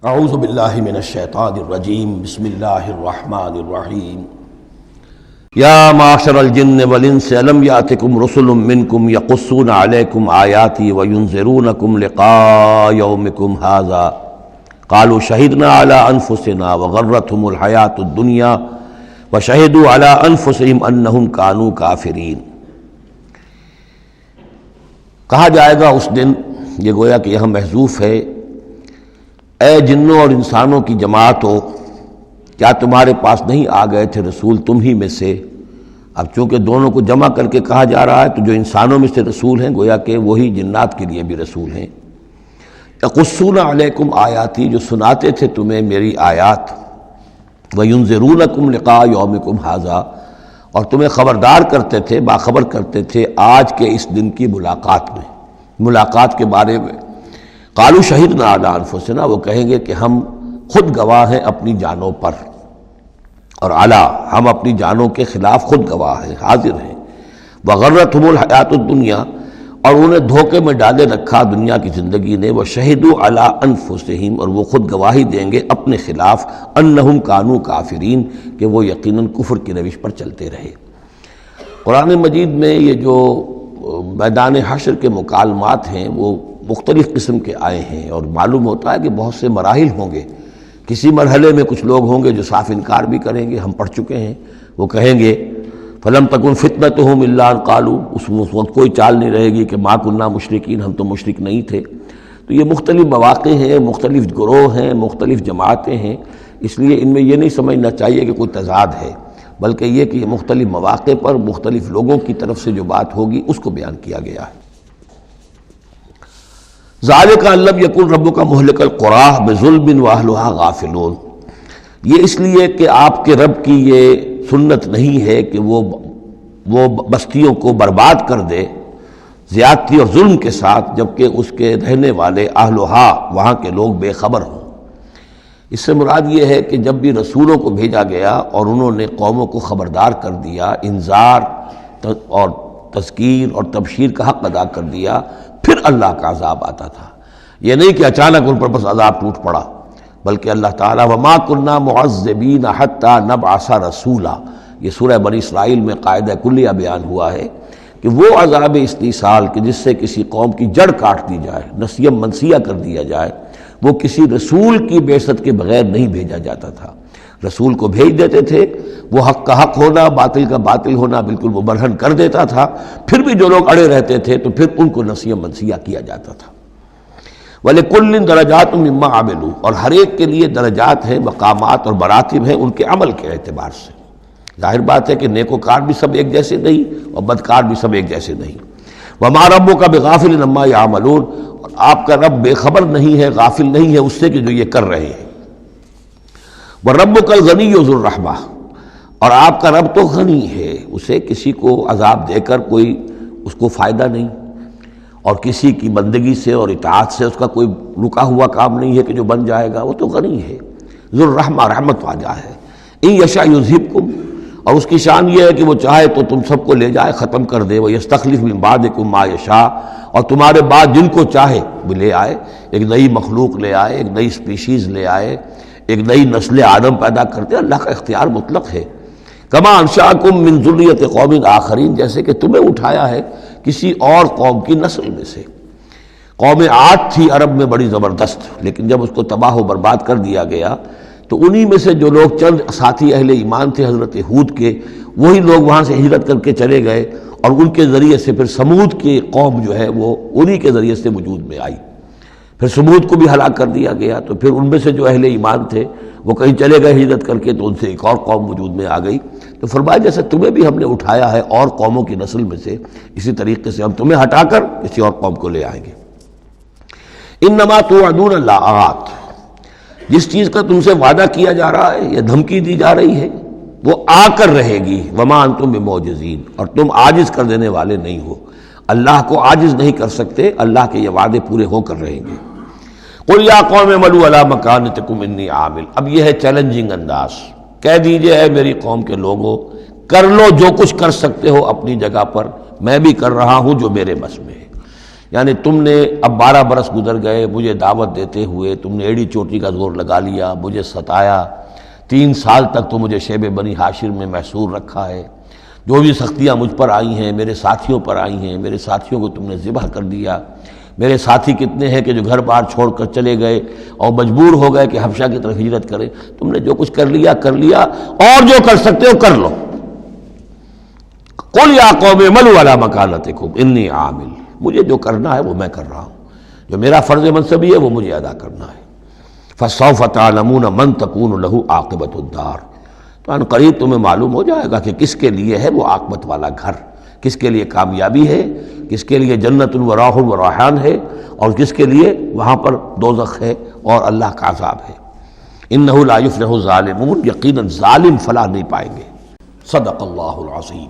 اعوذ باللہ من الشیطان الرجیم بسم اللہ الرحمن الرحیم یا معشر الجن والانس الم یاتکم رسل منکم یقصون علیکم آیاتی وینذرونکم لقاء یومکم ھذا قالوا شہدنا علی انفسنا وغرتهم الحیاۃ الدنیا وشہدوا علی انفسہم انہم کانوا کافرین۔ کہا جائے گا اس دن، یہ گویا کہ یہاں محذوف ہے، اے جنوں اور انسانوں کی جماعت ہو، کیا تمہارے پاس نہیں آ گئے تھے رسول تم ہی میں سے؟ اب چونکہ دونوں کو جمع کر کے کہا جا رہا ہے تو جو انسانوں میں سے رسول ہیں گویا کہ وہی جنات کے لیے بھی رسول ہیں۔ یقصون علیکم آیاتی، جو سناتے تھے تمہیں میری آیات، وینذرونکم لقاء یومکم ھذا، اور تمہیں خبردار کرتے تھے، باخبر کرتے تھے آج کے اس دن کی ملاقات کے بارے میں۔ قالوا شہدنا علی انفسنا، وہ کہیں گے کہ ہم خود گواہ ہیں اپنی جانوں پر، اور علی، ہم اپنی جانوں کے خلاف خود گواہ ہیں، حاضر ہیں۔ وغرتہم الحیاۃ الدنیا، اور انہیں دھوکے میں ڈالے رکھا دنیا کی زندگی نے۔ وشہدوا علی انفسہم، اور وہ خود گواہی دیں گے اپنے خلاف، انہم کانوا کافرین، کہ وہ یقیناً کفر کی روش پر چلتے رہے۔ قرآن مجید میں یہ جو میدان حشر کے مکالمات ہیں وہ مختلف قسم کے آئے ہیں، اور معلوم ہوتا ہے کہ بہت سے مراحل ہوں گے۔ کسی مرحلے میں کچھ لوگ ہوں گے جو صاف انکار بھی کریں گے، ہم پڑھ چکے ہیں، وہ کہیں گے فَلَمْ تَكُنْ فِتْنَتُهُمْ إِلَّا أَنْ قَالُوا، اس وقت کوئی چال نہیں رہے گی کہ مَا كُنَّا مُشْرِكِينَ، ہم تو مشرک نہیں تھے۔ تو یہ مختلف مواقع ہیں، مختلف گروہ ہیں، مختلف جماعتیں ہیں، اس لیے ان میں یہ نہیں سمجھنا چاہیے کہ کوئی تضاد ہے، بلکہ یہ کہ یہ مختلف مواقع پر مختلف لوگوں کی طرف سے جو بات ہوگی اس کو بیان کیا گیا ہے۔ ذالک ان لم یکن ربک مہلک القری بظلم واہلھا غافلون، یہ اس لیے کہ آپ کے رب کی یہ سنت نہیں ہے کہ وہ بستیوں کو برباد کر دے زیادتی اور ظلم کے ساتھ، جبکہ اس کے رہنے والے اہلھا، وہاں کے لوگ بے خبر ہوں۔ اس سے مراد یہ ہے کہ جب بھی رسولوں کو بھیجا گیا اور انہوں نے قوموں کو خبردار کر دیا، انذار اور تذکیر اور تبشیر کا حق ادا کر دیا، پھر اللہ کا عذاب آتا تھا۔ یہ نہیں کہ اچانک ان پر بس عذاب ٹوٹ پڑا، بلکہ اللہ تعالیٰ وَمَا كُنَّا مُعَذِّبِينَ حَتَّى نَبْعَثَ رَسُولًا، یہ سورہ بنی اسرائیل میں قاعدہ کلیہ بیان ہوا ہے کہ وہ عذاب استیصال کہ جس سے کسی قوم کی جڑ کاٹ دی جائے، نسیم منسیہ کر دیا جائے، وہ کسی رسول کی بعثت کے بغیر نہیں بھیجا جاتا تھا۔ رسول کو بھیج دیتے تھے، وہ حق کا حق ہونا، باطل کا باطل ہونا بالکل وہ برہن کر دیتا تھا، پھر بھی جو لوگ اڑے رہتے تھے تو پھر ان کو نسیم منسیہ کیا جاتا تھا۔ وَلِكُلٍّ دَرَجَاتٌ مِّمَّا عَمِلُوا، اور ہر ایک کے لیے درجات ہیں، مقامات اور مراتب ہیں ان کے عمل کے اعتبار سے۔ ظاہر بات ہے کہ نیکوکار بھی سب ایک جیسے نہیں اور بدکار بھی سب ایک جیسے نہیں۔ وَمَا رَبُّكَ بِغَافِلٍ عَمَّا يَعْمَلُونَ، اور آپ کا رب بے خبر نہیں ہے، غافل نہیں ہے اس سے کہ جو یہ کر رہے ہیں۔ وَرَبُّكَ الْغَنِيُّ ذُو الرَّحْمَةِ، اور آپ کا رب تو غنی ہے، اسے کسی کو عذاب دے کر کوئی اس کو فائدہ نہیں، اور کسی کی بندگی سے اور اطاعت سے اس کا کوئی رکا ہوا کام نہیں ہے کہ جو بن جائے گا، وہ تو غنی ہے، ذو الرحمہ، رحمت واجہ ہے۔ ان یشاء یذھبکم، اور اس کی شان یہ ہے کہ وہ چاہے تو تم سب کو لے جائے، ختم کر دے۔ ویستخلف من بعدکم ما یشاء، اور تمہارے بعد جن کو چاہے وہ لے آئے، ایک نئی مخلوق لے آئے، ایک نئی سپیشیز لے آئے، ایک نئی نسل آدم پیدا کرتے۔ اللہ کا اختیار مطلق ہے۔ کما انشاکم من ذریۃ قوم آخرین، جیسے کہ تمہیں اٹھایا ہے کسی اور قوم کی نسل میں سے۔ قوم عاد تھی عرب میں بڑی زبردست، لیکن جب اس کو تباہ و برباد کر دیا گیا تو انہی میں سے جو لوگ چند ساتھی اہل ایمان تھے حضرت ہود کے، وہی لوگ وہاں سے ہجرت کر کے چلے گئے، اور ان کے ذریعے سے پھر سمود کی قوم جو ہے وہ انہی کے ذریعے سے وجود میں آئی۔ پھر سمود کو بھی ہلاک کر دیا گیا، تو پھر ان میں سے جو اہل ایمان تھے وہ کہیں چلے گئے ہجرت کر کے، تو ان سے ایک اور قوم وجود میں آ گئی۔ تو فرمایا جیسے تمہیں بھی ہم نے اٹھایا ہے اور قوموں کی نسل میں سے، اسی طریقے سے ہم تمہیں ہٹا کر کسی اور قوم کو لے آئیں گے۔ انما توعدون لآت، جس چیز کا تم سے وعدہ کیا جا رہا ہے یا دھمکی دی جا رہی ہے وہ آ کر رہے گی۔ وما انتم بمعجزین، اور تم عاجز کر دینے والے نہیں ہو، اللہ کو عاجز نہیں کر سکتے، اللہ کے یہ وعدے پورے ہو کر رہیں گے۔ قل یا قوم اعملوا علی مکانتکم انی عامل، اب یہ ہے چیلنجنگ انداز، کہہ دیجئے اے میری قوم کے لوگوں، کر لو جو کچھ کر سکتے ہو اپنی جگہ پر، میں بھی کر رہا ہوں جو میرے بس میں ہے۔ یعنی تم نے اب 12 برس گزر گئے مجھے دعوت دیتے ہوئے، تم نے ایڑی چوٹی کا زور لگا لیا، مجھے ستایا، 3 سال تک تو مجھے شیب بنی ہاشم میں محصور رکھا ہے، جو بھی سختیاں مجھ پر آئی ہیں میرے ساتھیوں پر آئی ہیں، میرے ساتھیوں کو تم نے ذبح کر دیا، میرے ساتھی کتنے ہیں کہ جو گھر بار چھوڑ کر چلے گئے اور مجبور ہو گئے کہ حبشہ کی طرف ہجرت کریں، تم نے جو کچھ کر لیا اور جو کر سکتے ہو کر لو۔ قل یا قوم اعملوا علی مکانتکم انی عامل، مجھے جو کرنا ہے وہ میں کر رہا ہوں، جو میرا فرض منصبی ہے وہ مجھے ادا کرنا ہے۔ فسوف تعلمون من تکون له عاقبۃ الدار، تو ان قریب تمہیں معلوم ہو جائے گا کہ کس کے لیے ہے وہ عاقبت والا گھر، کس کے لیے کامیابی ہے، کس کے لیے جنت و راح و ریحان ہے، اور کس کے لیے وہاں پر دوزخ ہے اور اللہ کا عذاب ہے۔ انہ لا یفلح الظالمون، یقیناً ظالم فلاح نہیں پائیں گے۔ صدق اللہ العظیم۔